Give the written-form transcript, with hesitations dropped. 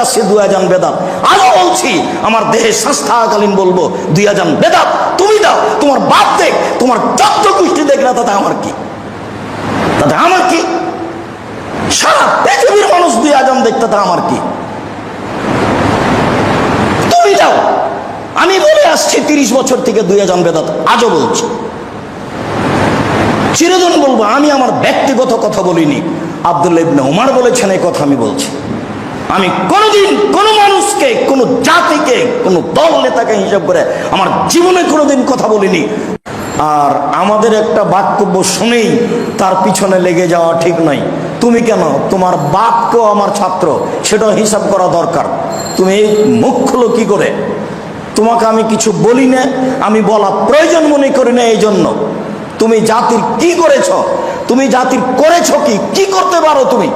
আসছি 2 আযান বেদাত। আরো বলছি, আমার দেহে শ্বাস থাকাকালীন বলবো 2 আযান বেদাত। তুমি দাও, তোমার বাপ দেখ, তোমার যত গোষ্ঠী দেখ না, তাতে আমার কি? তাতে আমার কি? সারা পৃথিবীর মানুষ 2 আযান দেখতে, তা আমার কি? তুমি দাও। আমি বলে আসছি 30 বছর থেকে 2 আযান বেদাত, আজও বলছি, চিরদিন বলবো। আমি আমার ব্যক্তিগত কথা বলিনি, আব্দুল্লাহ ইবনে ওমর বলেছেন এই কথা আমি বলছি। আমি কোনোদিন কোনো মানুষকে, কোনো জাতিকে, কোনো দল নেতাকে হিসাব করে আমার জীবনে কোনোদিন কথা বলিনি। আর আমাদের একটা বাক্যব্য শুনেই তার পিছনে লেগে যাওয়া ঠিক নয়। তুমি কেন? তোমার বাপকেও আমার ছাত্র, সেটাও হিসাব করা দরকার। তুমি এই মুখ খুলো কি করে? তোমাকে আমি কিছু বলি না, আমি বলা প্রয়োজন মনে করি না। এই জন্য তুমি জাতির কি করেছ? তুমি জাতির করেছ কি? কি করতে পারো তুমি?